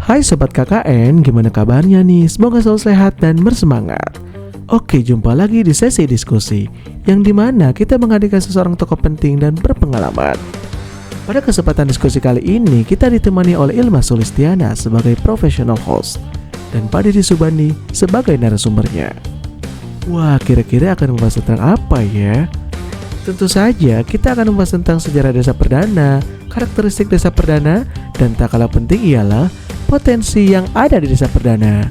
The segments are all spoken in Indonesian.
Hai Sobat KKN, gimana kabarnya nih? Semoga selalu sehat dan bersemangat. Oke, jumpa lagi di sesi diskusi yang dimana kita menghadirkan seseorang tokoh penting dan berpengalaman. Pada kesempatan diskusi kali ini, kita ditemani oleh Ilma Sulistiana sebagai professional host dan Pak Didi Subandi sebagai narasumbernya. Wah, kira-kira akan membahas tentang apa ya? Tentu saja kita akan membahas tentang sejarah desa perdana, karakteristik desa perdana, dan tak kalah penting ialah potensi yang ada di desa perdana.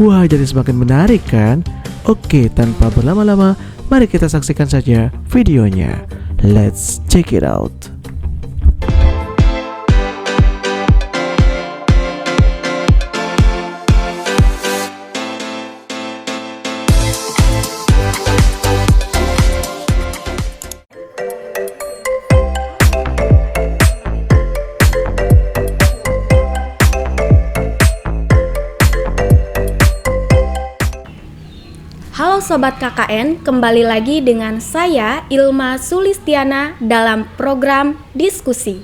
Wah, jadi semakin menarik kan? Oke, tanpa berlama-lama, mari kita saksikan saja videonya. Let's check it out. Halo Sobat KKN, kembali lagi dengan saya Ilma Sulistiana dalam program diskusi.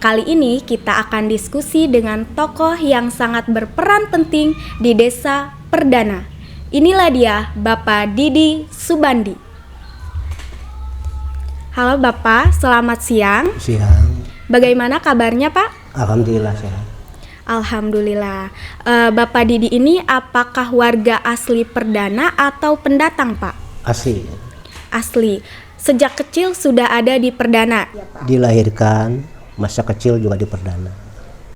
Kali ini kita akan diskusi dengan tokoh yang sangat berperan penting di desa perdana. Inilah dia, Bapak Didi Subandi. Halo Bapak, selamat siang. Siang. Bagaimana kabarnya Pak? Alhamdulillah sehat. Alhamdulillah. Bapak Didi ini apakah warga asli Perdana atau pendatang, Pak? Asli. Asli. Sejak kecil sudah ada di Perdana. Dilahirkan, masa kecil juga di Perdana.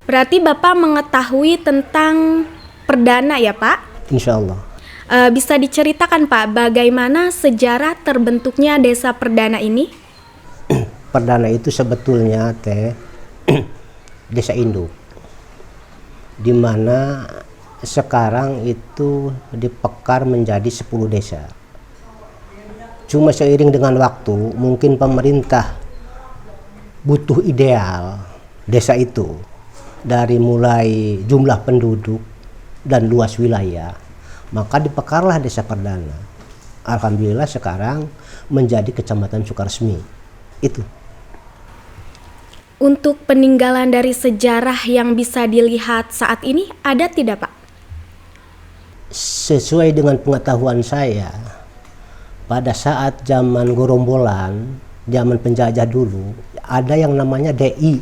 Berarti Bapak mengetahui tentang Perdana ya, Pak? Insya Allah. Bisa diceritakan, Pak, bagaimana sejarah terbentuknya desa Perdana ini? Perdana itu sebetulnya desa induk, di mana sekarang itu dipekar menjadi 10 desa. Cuma seiring dengan waktu, mungkin pemerintah butuh ideal desa itu dari mulai jumlah penduduk dan luas wilayah, maka dipekarlah desa Perdana. Alhamdulillah sekarang menjadi kecamatan Sukaresmi. Itu. Untuk peninggalan dari sejarah yang bisa dilihat saat ini ada tidak, Pak? Sesuai dengan pengetahuan saya, pada saat zaman gerombolan, zaman penjajah dulu, ada yang namanya DI.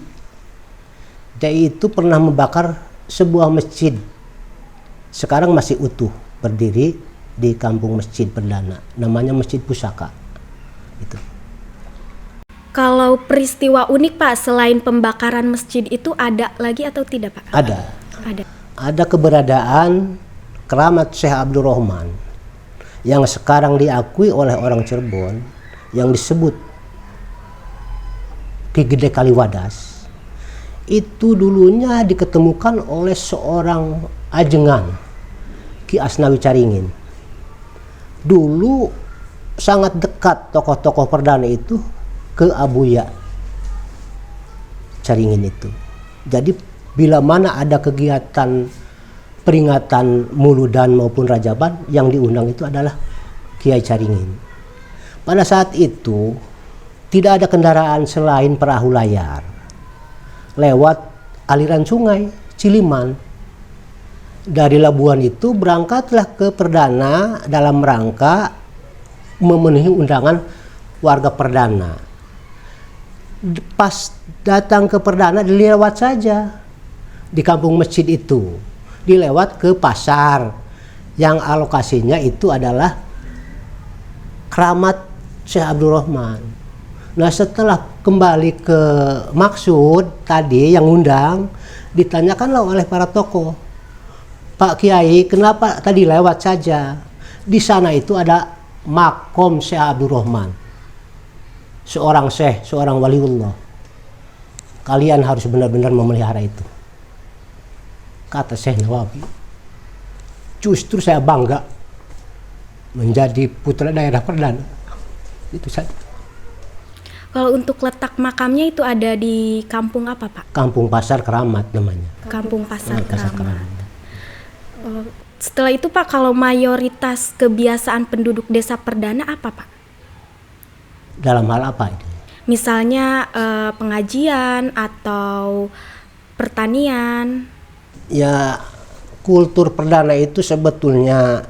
DI itu pernah membakar sebuah masjid. Sekarang masih utuh berdiri di kampung Masjid Perdana, namanya Masjid Pusaka. Itu. Kalau peristiwa unik Pak, selain pembakaran masjid itu ada lagi atau tidak Pak? Ada. Ada. Ada keberadaan keramat Syekh Abdul Rahman yang sekarang diakui oleh orang Cirebon yang disebut Ki Gede Kaliwadas. Itu dulunya diketemukan oleh seorang ajengan, Ki Asnawi Caringin. Dulu sangat dekat tokoh-tokoh Perdana itu ke Abuya Caringin itu. Jadi bila mana ada kegiatan peringatan Muludan maupun Rajaban, yang diundang itu adalah Kiai Caringin. Pada saat itu tidak ada kendaraan selain perahu layar lewat aliran sungai Ciliman. Dari Labuan itu berangkatlah ke Perdana dalam rangka memenuhi undangan warga Perdana. Pas datang ke Perdana dilewat saja di kampung masjid itu, dilewat ke pasar yang alokasinya itu adalah keramat Syekh Abdul Rahman. Nah, setelah kembali ke maksud tadi yang undang, ditanyakanlah oleh para tokoh, Pak Kiai, kenapa tadi lewat saja? Di sana itu ada makom Syekh Abdul Rahman, seorang syekh, seorang waliullah. Kalian harus benar-benar memelihara itu, kata Syekh Nawawi. Justru saya bangga menjadi putra daerah Perdana. Itu saja. Kalau untuk letak makamnya itu ada di kampung apa Pak? Kampung Pasar Keramat namanya. Kampung Pasar Keramat. Setelah itu Pak, kalau mayoritas kebiasaan penduduk desa Perdana apa Pak? Dalam hal apa itu? Misalnya pengajian atau pertanian. Ya, kultur perdana itu sebetulnya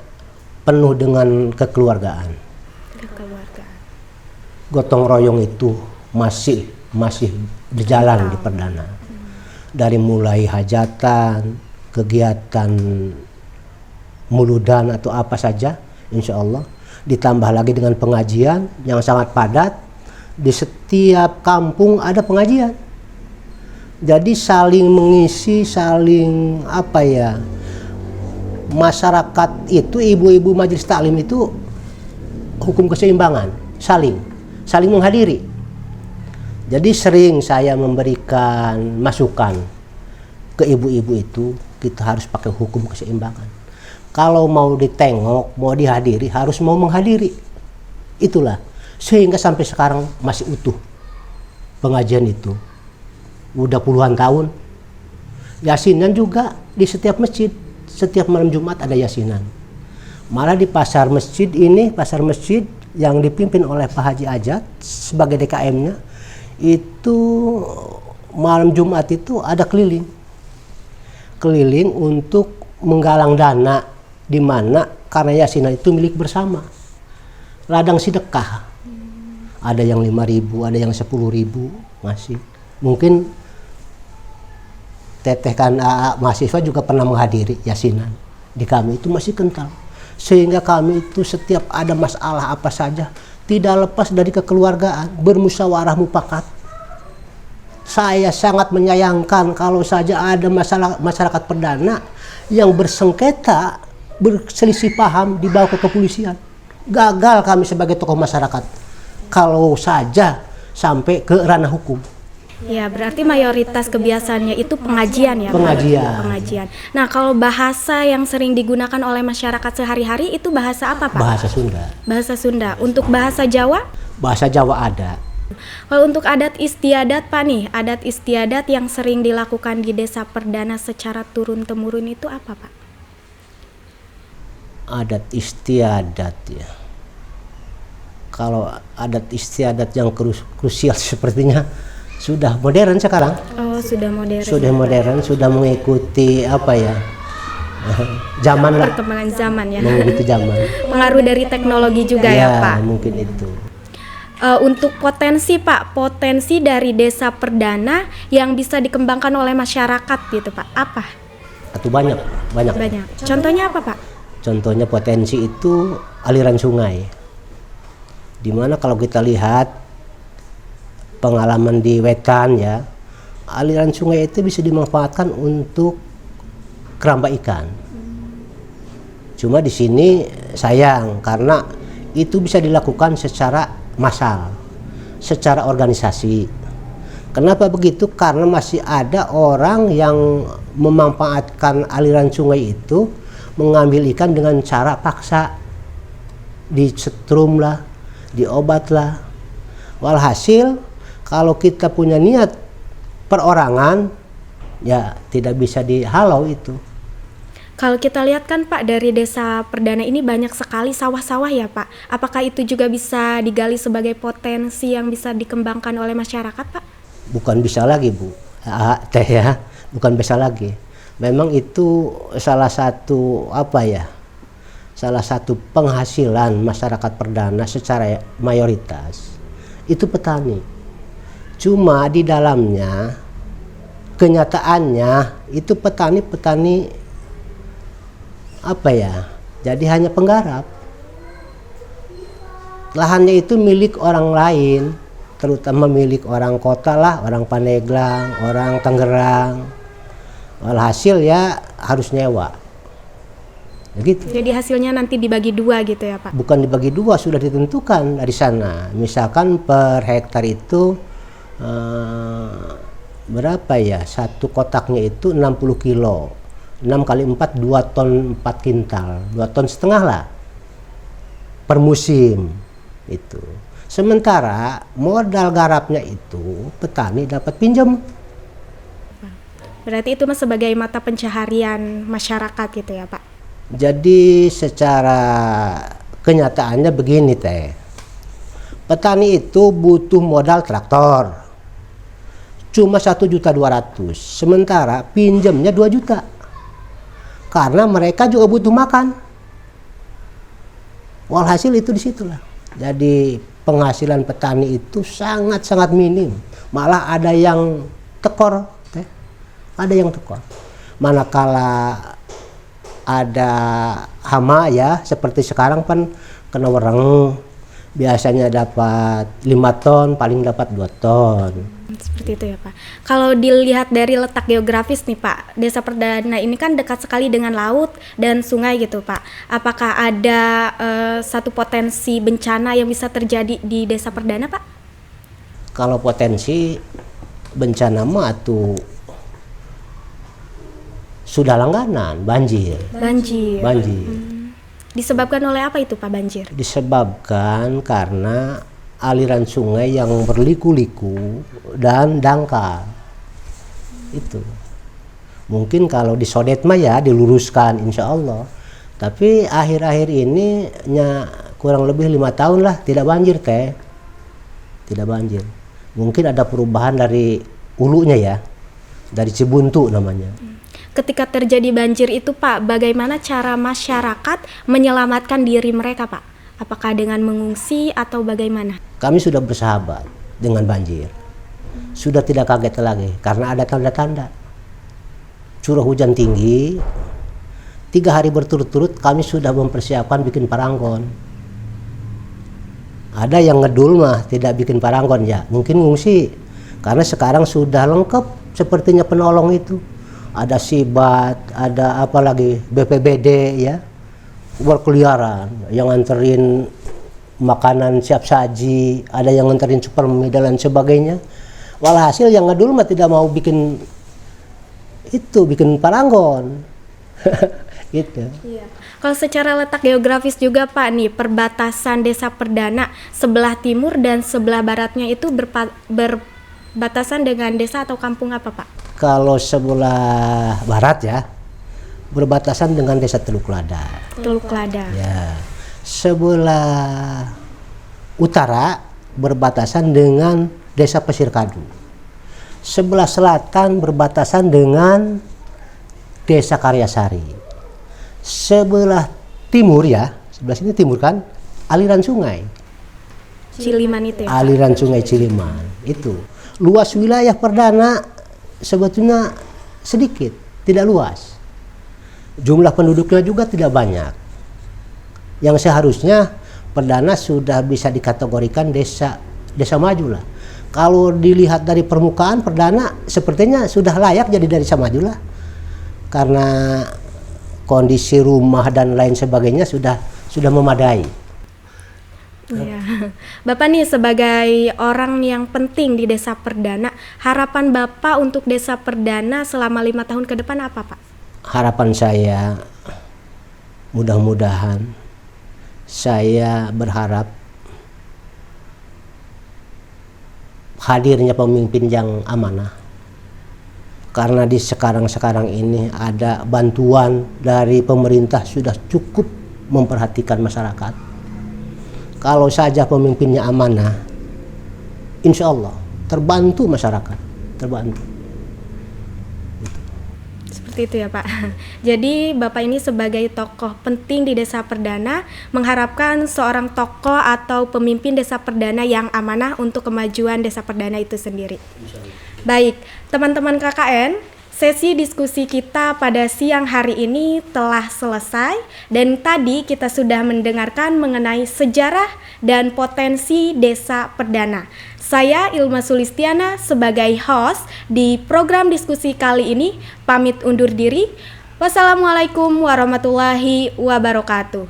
penuh dengan kekeluargaan. Kekeluargaan. Gotong royong itu masih berjalan di perdana. Dari mulai hajatan, kegiatan muludan atau apa saja, insya Allah. Ditambah lagi dengan pengajian yang sangat padat. Di setiap kampung ada pengajian. Jadi saling mengisi, saling masyarakat itu, ibu-ibu majelis taklim itu hukum keseimbangan, saling menghadiri. Jadi sering saya memberikan masukan ke ibu-ibu itu, kita harus pakai hukum keseimbangan. Kalau mau ditengok, mau dihadiri, harus mau menghadiri. Itulah, sehingga sampai sekarang masih utuh pengajian itu. Udah puluhan tahun. Yasinan juga di setiap masjid. Setiap malam Jumat ada yasinan. Malah di pasar masjid yang dipimpin oleh Pak Haji Ajat sebagai DKM-nya, itu malam Jumat itu ada keliling untuk menggalang dana, di mana karena yasinan itu milik bersama. Ladang sedekah. Ada yang 5.000, ada yang 10.000 masih. Mungkin teteh kan mahasiswa juga pernah menghadiri yasinan. Di kami itu masih kental. Sehingga kami itu setiap ada masalah apa saja tidak lepas dari kekeluargaan, bermusyawarah mufakat. Saya sangat menyayangkan kalau saja ada masyarakat perdana yang bersengketa, berselisih paham dibawa ke kepolisian. Gagal kami sebagai tokoh masyarakat kalau saja sampai ke ranah hukum. Ya, berarti mayoritas kebiasaannya itu pengajian ya, Pak? Pengajian. Nah, kalau bahasa yang sering digunakan oleh masyarakat sehari-hari itu bahasa apa, Pak? Bahasa Sunda. Bahasa Sunda. Untuk bahasa Jawa? Bahasa Jawa ada. Kalau untuk adat istiadat, Pak nih, adat istiadat yang sering dilakukan di desa perdana secara turun-temurun itu apa, Pak? Adat istiadat ya. Kalau adat istiadat yang krusial sepertinya sudah modern sekarang. Oh, sudah modern. Sudah modern, sudah mengikuti zaman lah. Perkembangan zaman ya. Mengikuti zaman. Pengaruh dari teknologi juga ya, Pak. Mungkin itu. Untuk potensi, Pak, potensi dari desa perdana yang bisa dikembangkan oleh masyarakat gitu, Pak. Apa? Atau banyak. Contohnya apa, Pak? Contohnya potensi itu aliran sungai. Dimana kalau kita lihat pengalaman di Wetan ya, aliran sungai itu bisa dimanfaatkan untuk keramba ikan. Cuma di sini sayang karena itu bisa dilakukan secara massal, secara organisasi. Kenapa begitu? Karena masih ada orang yang memanfaatkan aliran sungai itu, mengambil ikan dengan cara paksa, disetrum lah, diobat lah. Walhasil kalau kita punya niat perorangan, ya tidak bisa dihalau itu. Kalau kita lihat kan, Pak, dari desa perdana ini banyak sekali sawah-sawah ya, Pak. Apakah itu juga bisa digali sebagai potensi yang bisa dikembangkan oleh masyarakat, Pak? Bukan bisa lagi, Bu. Teh ya, bukan bisa lagi. Memang itu salah satu salah satu penghasilan masyarakat perdana secara mayoritas itu petani. Cuma di dalamnya kenyataannya itu petani jadi hanya penggarap. Lahannya itu milik orang lain, terutama milik orang kota lah, orang Pandeglang, orang Tangerang. Walhasil ya harus nyewa. Gitu. Jadi hasilnya nanti dibagi dua gitu ya, Pak? Bukan dibagi dua, sudah ditentukan dari sana. Misalkan per hektar itu berapa ya? Satu kotaknya itu 60 kilo. 6 kali 4, 2 ton 4 kintal. 2 ton setengah lah per musim itu. Sementara modal garapnya itu petani dapat pinjam. Berarti itu sebagai mata pencaharian masyarakat gitu ya, Pak? Jadi secara kenyataannya begini Teh. Petani itu butuh modal traktor. Cuma 1.200.000. Sementara pinjamnya 2 juta. karena mereka juga butuh makan. Walhasil itu disitulah. Jadi penghasilan petani itu sangat-sangat minim. Malah ada yang tekor, ada yang tekor. Manakala ada hama ya, seperti sekarang kan kena wereng, biasanya dapat 5 ton, paling dapat 2 ton. Seperti itu ya Pak. Kalau dilihat dari letak geografis nih Pak, Desa Perdana ini kan dekat sekali dengan laut dan sungai gitu Pak. Apakah ada satu potensi bencana yang bisa terjadi di Desa Perdana Pak? Kalau potensi bencana mah tuh sudah langganan, banjir. Banjir. Disebabkan oleh apa itu Pak banjir? Disebabkan karena aliran sungai yang berliku-liku dan dangkal. Itu. Mungkin kalau disodet mah ya diluruskan insya Allah. Tapi akhir-akhir ini kurang lebih 5 tahun lah tidak banjir teh. Tidak banjir. Mungkin ada perubahan dari hulunya ya. Dari Cibuntu namanya. Ketika terjadi banjir itu Pak, bagaimana cara masyarakat menyelamatkan diri mereka Pak? Apakah dengan mengungsi atau bagaimana? Kami sudah bersahabat dengan banjir. Sudah tidak kaget lagi karena ada tanda-tanda. Curah hujan tinggi, 3 hari berturut-turut kami sudah mempersiapkan bikin paranggon. Ada yang ngedul mah tidak bikin paranggon ya, mungkin ngungsi. Karena sekarang sudah lengkap sepertinya penolong itu. Ada Sibat, ada apa lagi BPBD ya. Berkeliaran, yang nganterin makanan siap saji, ada yang nganterin supermi dan lain sebagainya. Walhasil yang ngedul mah tidak mau bikin paranggon. Gitu. Iya. Kalau secara letak geografis juga Pak nih, perbatasan Desa Perdana sebelah timur dan sebelah baratnya itu berbatasan dengan desa atau kampung apa Pak? Kalau sebelah barat ya, berbatasan dengan Desa Teluk Lada. Teluk Lada. Ya. Sebelah utara berbatasan dengan Desa Pasir Kadu. Sebelah selatan berbatasan dengan Desa Karyasari. Sebelah timur ya, sebelah sini timur kan, aliran sungai. Ciliman itu ya? Aliran sungai Ciliman itu. Luas wilayah Perdana sebetulnya sedikit, tidak luas. Jumlah penduduknya juga tidak banyak. Yang seharusnya Perdana sudah bisa dikategorikan desa maju lah. Kalau dilihat dari permukaan Perdana sepertinya sudah layak jadi desa maju lah. Karena kondisi rumah dan lain sebagainya sudah memadai. Ya. Bapak nih sebagai orang yang penting di Desa Perdana, harapan Bapak untuk Desa Perdana selama 5 tahun ke depan apa Pak? Harapan saya mudah-mudahan, saya berharap hadirnya pemimpin yang amanah. Karena di sekarang ini ada bantuan dari pemerintah sudah cukup memperhatikan masyarakat. Kalau saja pemimpinnya amanah, insya Allah terbantu masyarakat, terbantu. Seperti itu ya Pak. Jadi Bapak ini sebagai tokoh penting di Desa Perdana mengharapkan seorang tokoh atau pemimpin Desa Perdana yang amanah untuk kemajuan Desa Perdana itu sendiri. Baik, teman-teman KKN, sesi diskusi kita pada siang hari ini telah selesai dan tadi kita sudah mendengarkan mengenai sejarah dan potensi Desa Perdana. Saya Ilma Sulistiana sebagai host di program diskusi kali ini pamit undur diri. Wassalamualaikum warahmatullahi wabarakatuh.